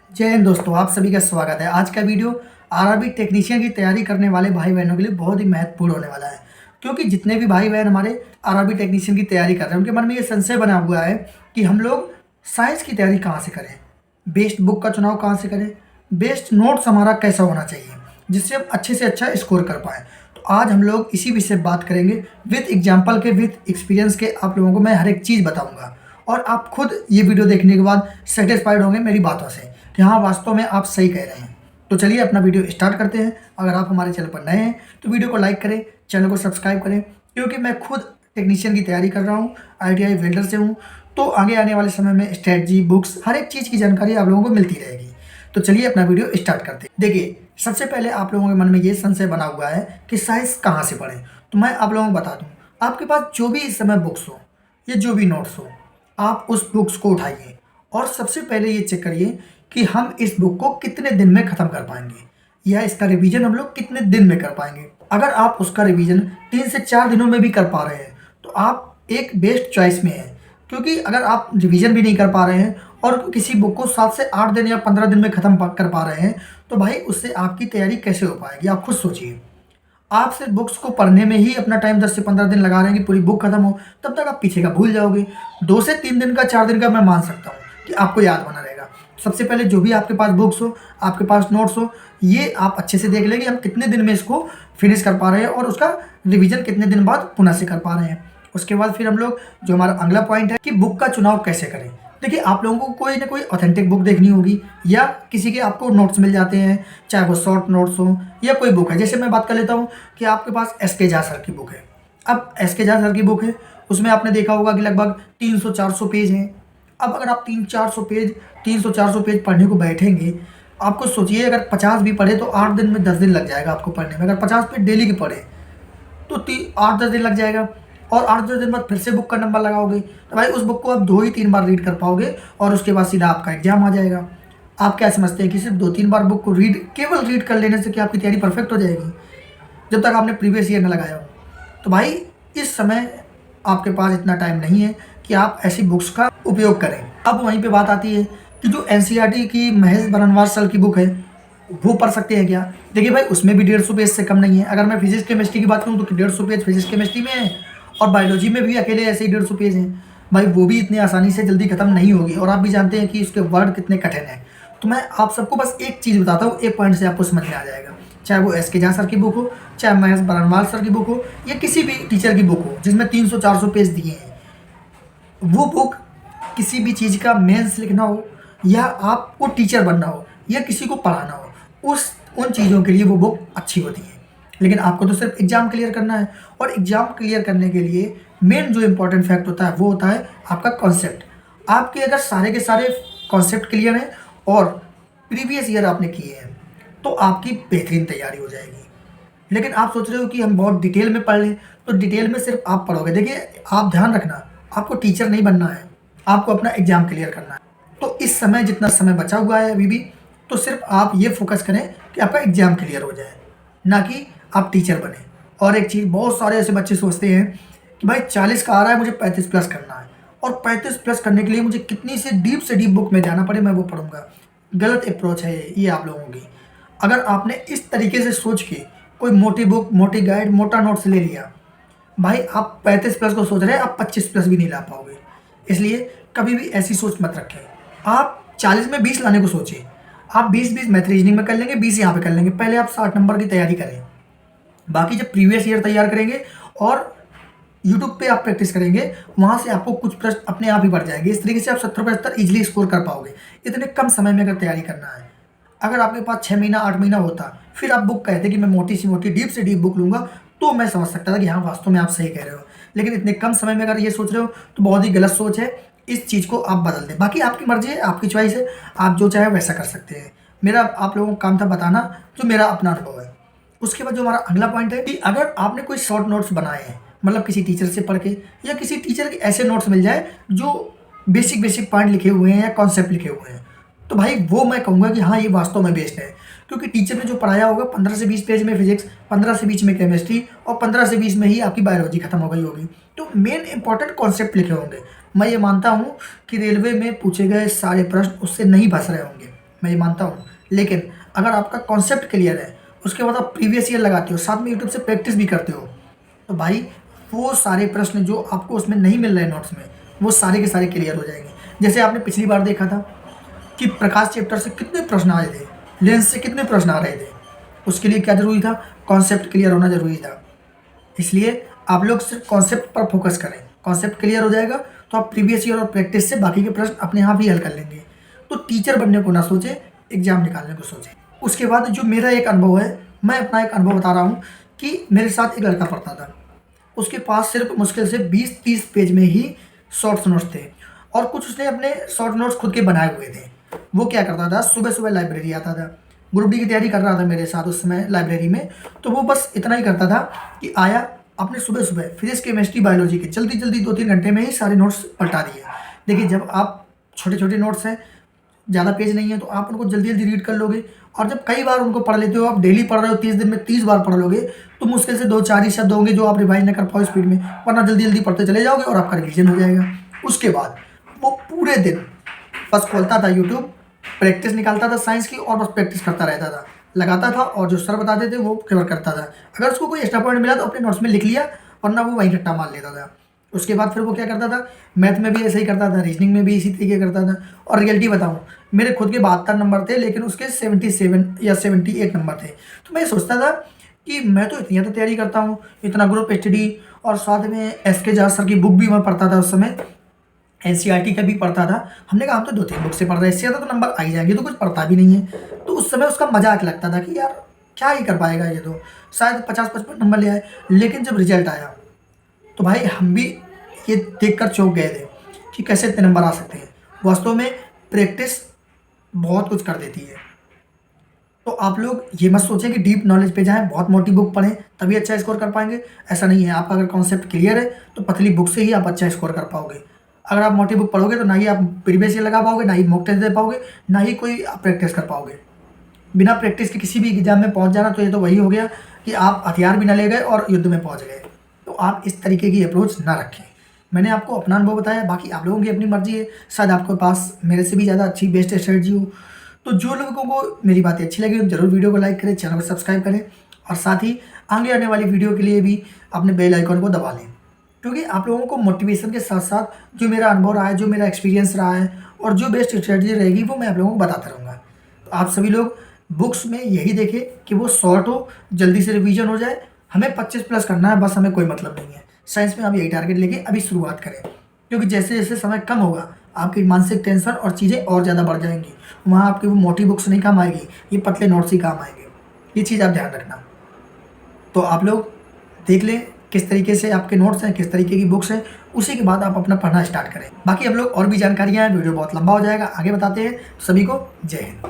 जय हिंद दोस्तों, आप सभी का स्वागत है। आज का वीडियो आरआरबी टेक्नीशियन की तैयारी करने वाले भाई बहनों के लिए बहुत ही महत्वपूर्ण होने वाला है। क्योंकि जितने भी भाई बहन हमारे आरआरबी टेक्नीशियन की तैयारी कर रहे हैं, उनके मन में ये संशय बना हुआ है कि हम लोग साइंस की तैयारी कहाँ से करें, बेस्ट बुक का चुनाव कहाँ से करें, बेस्ट नोट्स हमारा कैसा होना चाहिए जिससे हम अच्छे से अच्छा स्कोर कर पाएँ। तो आज हम लोग इसी विषय पर बात करेंगे विथ एग्जाम्पल के, विथ एक्सपीरियंस के। आप लोगों को मैं हर एक चीज़ बताऊँगा और आप खुद ये वीडियो देखने के बाद सेटिस्फाइड होंगे मेरी बातों से कि हाँ, वास्तव में आप सही कह रहे हैं। तो चलिए अपना वीडियो स्टार्ट करते हैं। अगर आप हमारे चैनल पर नए हैं तो वीडियो को लाइक करें, चैनल को सब्सक्राइब करें, क्योंकि मैं खुद टेक्नीशियन की तैयारी कर रहा हूँ, ITI वेल्डर से हूँ। तो आगे आने वाले समय में स्ट्रेटजी, बुक्स, हर एक चीज़ की जानकारी आप लोगों को मिलती रहेगी। तो चलिए अपना वीडियो स्टार्ट करते हैं। देखिए, सबसे पहले आप लोगों के मन में ये संशय बना हुआ है कि साइंस कहाँ से पढ़ें। तो मैं आप लोगों को बता दूँ, आपके पास जो भी इस समय बुक्स हो या जो भी नोट्स हो, आप उस बुक्स को उठाइए और सबसे पहले ये चेक करिए कि हम इस बुक को कितने दिन में ख़त्म कर पाएंगे या इसका रिवीजन हम लोग कितने दिन में कर पाएंगे। अगर आप उसका रिवीजन 3 से 4 दिनों में भी कर पा रहे हैं तो आप एक बेस्ट चॉइस में हैं। क्योंकि अगर आप रिवीजन भी नहीं कर पा रहे हैं और किसी बुक को 7 से 8 दिन या 15 दिन में ख़त्म कर पा रहे हैं, तो भाई उससे आपकी तैयारी कैसे हो पाएगी, आप खुद सोचिए। आप सिर्फ बुक्स को पढ़ने में ही अपना टाइम 10 से 15 दिन लगा रहे हैं कि पूरी बुक खत्म हो, तब तक आप पीछे का भूल जाओगे। 2 से 3 दिन का, 4 दिन का मैं मान सकता हूँ कि आपको याद बना रहेगा। सबसे पहले जो भी आपके पास बुक्स हो, आपके पास नोट्स हो, ये आप अच्छे से देख लेंगे हम कितने दिन में इसको फिनिश कर पा रहे हैं और उसका रिवीजन कितने दिन बाद पुनः से कर पा रहे हैं। उसके बाद फिर हम लोग जो हमारा अगला पॉइंट है कि बुक का चुनाव कैसे करें। देखिए, आप लोगों को कोई ना कोई ऑथेंटिक बुक देखनी होगी या किसी के आपको नोट्स मिल जाते हैं, चाहे वो शॉर्ट नोट्स हो या कोई बुक है। जैसे मैं बात कर लेता हूँ कि आपके पास SK झा सर की बुक है। अब SK झा सर की बुक है, उसमें आपने देखा होगा कि लगभग 300-400 पेज हैं। अब अगर आप 300-400 पेज पढ़ने को बैठेंगे, आपको सोचिए अगर 50 भी पढ़े तो 8 दिन में 10 दिन लग जाएगा आपको पढ़ने में। अगर 50 पेज डेली के पढ़े तो 8-10 दिन लग जाएगा और 8-10 दिन बाद फिर से बुक का नंबर लगाओगे तो भाई उस बुक को आप 2 ही 3 बार रीड कर पाओगे और उसके बाद सीधा आपका एग्जाम आ जाएगा। आप क्या समझते हैं कि सिर्फ 2-3 बार बुक को केवल रीड कर लेने से क्या आपकी तैयारी परफेक्ट हो जाएगी, जब तक आपने प्रीवियस ईयर न लगाया हो? तो भाई इस समय आपके पास इतना टाइम नहीं है कि आप ऐसी बुक्स का उपयोग करें। अब वहीं पे बात आती है कि जो NCERT की महेश बरनवाल सर की बुक है, वो पढ़ सकते हैं क्या? देखिए भाई, उसमें भी 150 पेज से कम नहीं है। अगर मैं फिजिक्स केमिस्ट्री की बात करूँ तो 150 पेज फिजिक्स केमिस्ट्री में है और बायोलॉजी में भी अकेले ऐसे ही 150 पेज हैं। भाई वो भी इतनी आसानी से जल्दी खत्म नहीं होगी और आप भी जानते हैं कि उसके वर्ड कितने कठिन हैं। तो मैं आप सबको बस एक चीज़ बताता हूँ, एक पॉइंट से आपको समझ में आ जाएगा। चाहे वो SK झा सर की बुक हो, चाहे महेश बरनवाल सर की बुक हो या किसी भी टीचर की बुक हो जिसमें 300-400 पेज दिए हैं, वो बुक किसी भी चीज़ का मेंस लिखना हो या आपको टीचर बनना हो या किसी को पढ़ाना हो, उन चीज़ों के लिए वो बुक अच्छी होती है। लेकिन आपको तो सिर्फ एग्ज़ाम क्लियर करना है और एग्ज़ाम क्लियर करने के लिए मेन जो इम्पोर्टेंट फैक्ट होता है वो होता है आपका कॉन्सेप्ट। आपके अगर सारे के सारे कॉन्सेप्ट क्लियर हैं और प्रीवियस ईयर आपने किए हैं तो आपकी बेहतरीन तैयारी हो जाएगी। लेकिन आप सोच रहे हो कि हम बहुत डिटेल में पढ़ लें, तो डिटेल में सिर्फ आप पढ़ोगे। देखिए, आप ध्यान रखना, आपको टीचर नहीं बनना है, आपको अपना एग्ज़ाम क्लियर करना है। तो इस समय जितना समय बचा हुआ है अभी भी, तो सिर्फ आप ये फोकस करें कि आपका एग्ज़ाम क्लियर हो जाए, ना कि आप टीचर बने। और एक चीज़, बहुत सारे ऐसे बच्चे सोचते हैं कि भाई 40 का आ रहा है, मुझे 35 प्लस करना है और 35 प्लस करने के लिए मुझे कितनी से डीप बुक में जाना पड़े मैं वो पढ़ूंगा। गलत अप्रोच है ये आप लोगों की। अगर आपने इस तरीके से सोच के कोई मोटी बुक, मोटी गाइड, मोटा नोट्स ले लिया, भाई आप 35 प्लस को सोच रहे हैं, आप 25 प्लस भी नहीं ला पाओगे। इसलिए कभी भी ऐसी सोच मत रखें। आप 40 में 20 लाने को सोचिए। आप 20-20 मैथ रीजनिंग में कर लेंगे, 20 यहाँ पे कर लेंगे। पहले आप 60 नंबर की तैयारी करें, बाकी जब प्रीवियस ईयर तैयार करेंगे और यूट्यूब पे आप प्रैक्टिस करेंगे, वहाँ से आपको कुछ प्रश्न अपने आप ही बढ़ जाएंगे। इस तरीके से आप 70-75 ईजिली स्कोर कर पाओगे इतने कम समय में अगर तैयारी करना है। अगर आपके पास 6 महीना 8 महीना होता, फिर आप बुक कहते कि मैं मोटी सी मोटी, डीप से डीप बुक लूँगा, तो मैं समझ सकता था कि हाँ, वास्तव में आप सही कह रहे हो। लेकिन इतने कम समय में अगर ये सोच रहे हो तो बहुत ही गलत सोच है। इस चीज़ को आप बदल दें। बाकी आपकी मर्जी है, आपकी चॉइस है, आप जो चाहे वैसा कर सकते हैं। मेरा आप लोगों का काम था बताना जो मेरा अपना अनुभव है। उसके बाद जो हमारा अगला पॉइंट है कि अगर आपने कोई शॉर्ट नोट्स बनाए हैं, मतलब किसी टीचर से पढ़ के या किसी टीचर के ऐसे नोट्स मिल जाए जो बेसिक पॉइंट लिखे हुए हैं या कॉन्सेप्ट लिखे हुए हैं, तो भाई वो मैं कहूँगा कि हाँ, ये वास्तव में बेस्ट है। क्योंकि टीचर ने जो पढ़ाया होगा 15 से 20 पेज में फिजिक्स, 15 से 20 में केमिस्ट्री और 15 से 20 में ही आपकी बायोलॉजी खत्म हो गई होगी। तो मेन इंपॉर्टेंट कॉन्सेप्ट लिखे होंगे। मैं ये मानता हूँ कि रेलवे में पूछे गए सारे प्रश्न उससे नहीं फंस रहे होंगे। मैं ये मानता हूँ। लेकिन अगर आपका कॉन्सेप्ट क्लियर है, उसके बाद आप प्रीवियस ईयर लगाते हो, साथ में यूट्यूब से प्रैक्टिस भी करते हो, तो भाई वो सारे प्रश्न जो आपको उसमें नहीं मिल रहे नोट्स में, वो सारे के सारे क्लियर हो जाएंगे। जैसे आपने पिछली बार देखा था कि प्रकाश चैप्टर से कितने प्रश्न आए थे, लेंस से कितने प्रश्न आ रहे थे। उसके लिए क्या ज़रूरी था? कॉन्सेप्ट क्लियर होना ज़रूरी था। इसलिए आप लोग सिर्फ कॉन्सेप्ट पर फोकस करें। कॉन्सेप्ट क्लियर हो जाएगा तो आप प्रीवियस ईयर और प्रैक्टिस से बाकी के प्रश्न अपने आप ही हल कर लेंगे। तो टीचर बनने को ना सोचें, एग्जाम निकालने को सोचें। उसके बाद जो मेरा एक अनुभव है, मैं अपना एक अनुभव बता रहा हूँ कि मेरे साथ एक लड़का पढ़ता था। उसके पास सिर्फ मुश्किल से 20-30 पेज में ही शॉर्ट्स नोट्स थे, और कुछ उसने अपने शॉर्ट नोट्स खुद के बनाए हुए थे। वो क्या करता था, सुबह सुबह लाइब्रेरी आता था। ग्रुप डी की तैयारी कर रहा था मेरे साथ उस समय लाइब्रेरी में। तो वो बस इतना ही करता था कि आया, अपने सुबह सुबह फिजिक्स केमिस्ट्री बायोलॉजी के जल्दी जल्दी 2-3 घंटे में ही सारे नोट्स पलटा दिए। देखिए, जब आप छोटे छोटे नोट्स हैं, ज़्यादा पेज नहीं है, तो आप उनको जल्दी जल्दी रीड कर लोगे। और जब कई बार उनको पढ़ लेते हो, आप डेली पढ़ रहे हो, 30 दिन में 30 बार पढ़ लोगे, तो मुश्किल से 2-4 ही शब्द होंगे जो आप रिवाइज न कर पाओ स्पीड में, वरना जल्दी जल्दी पढ़ते चले जाओगे और आपका रिवीजन हो जाएगा। उसके बाद वो पूरे दिन बस खोलता था यूट्यूब, प्रैक्टिस निकालता था साइंस की, और बस प्रैक्टिस करता रहता था, लगाता था, और जो सर बताते थे वो कवर करता था। अगर उसको कोई एक्स्ट्रा पॉइंट मिला तो अपने नोट्स में लिख लिया, वरना वो वहीं रट्टा मार लेता था। उसके बाद फिर वो क्या करता था, मैथ में भी ऐसे ही करता था, रीजनिंग में भी इसी तरीके करता था। और रियलिटी बताऊँ, मेरे खुद के 72 नंबर थे, लेकिन उसके 77 या 78 नंबर थे। तो मैं सोचता था कि मैं तो इतनी ज़्यादा तैयारी करता हूँ, इतना ग्रुप स्टडी, और साथ में एस.के. झा सर की बुक भी मैं पढ़ता था उस समय, एनसीईआरटी का भी पढ़ता था। हमने कहा हम तो 2-3 बुक से पढ़ रहे हैं, इससे ज़्यादा तो नंबर आ ही जाएंगे, तो कुछ पढ़ता भी नहीं है। तो उस समय उसका मजाक लगता था कि यार क्या ही कर पाएगा ये, तो शायद 50-55 नंबर ले आए। लेकिन जब रिजल्ट आया तो भाई हम भी ये देखकर चौंक गए थे कि कैसे इतने नंबर आ सकते हैं। वास्तव में प्रैक्टिस बहुत कुछ कर देती है। तो आप लोग ये मत सोचें कि डीप नॉलेज पे जाएं, बहुत मोटी बुक पढ़ें तभी अच्छा स्कोर कर पाएंगे। ऐसा नहीं है। आपका अगर कॉन्सेप्ट क्लियर है तो पतली बुक से ही आप अच्छा स्कोर कर पाओगे। अगर आप मोटी बुक पढ़ोगे तो ना ही आप प्रीवियस ईयर लगा पाओगे, ना ही मॉक टेस्ट दे पाओगे, ना ही कोई आप प्रैक्टिस कर पाओगे। बिना प्रैक्टिस के किसी भी एग्जाम में पहुंच जाना, तो ये तो वही हो गया कि आप हथियार भी ना ले गए और युद्ध में पहुंच गए। तो आप इस तरीके की अप्रोच ना रखें। मैंने आपको अपना अनुभव बताया, बाकी आप लोगों की अपनी मर्जी है। शायद आपके पास मेरे से भी ज़्यादा अच्छी बेस्ट स्ट्रेटजी हो। तो जो लोगों को मेरी बातें अच्छी लगी, जरूर वीडियो को लाइक करें, चैनल को सब्सक्राइब करें, और साथ ही आगे आने वाली वीडियो के लिए भी अपने बेल आइकन को दबा लें। क्योंकि आप लोगों को मोटिवेशन के साथ साथ जो मेरा अनुभव रहा है, जो मेरा एक्सपीरियंस रहा है, और जो बेस्ट स्ट्रेटजी रहेगी, वो मैं आप लोगों को बताता रहूँगा। तो आप सभी लोग बुक्स में यही देखें कि वो शॉर्ट हो, जल्दी से रिवीजन हो जाए। हमें 25+ करना है, बस हमें कोई मतलब नहीं है। साइंस में आप यही टारगेट लेके अभी शुरुआत करें, क्योंकि जैसे जैसे समय कम होगा आपकी मानसिक टेंशन और चीज़ें और ज़्यादा बढ़ जाएंगी। वहाँ आपकी वो मोटी बुक्स नहीं काम आएगी, ये पतले नोट्स ही काम आएंगे। ये चीज़ आप ध्यान रखना। तो आप लोग देख लें किस तरीके से आपके नोट्स हैं, किस तरीके की बुक्स हैं, उसी के बाद आप अपना पढ़ना स्टार्ट करें। बाकी हम लोग और भी जानकारियाँ हैं, वीडियो बहुत लंबा हो जाएगा, आगे बताते हैं। सभी को जय हिंद।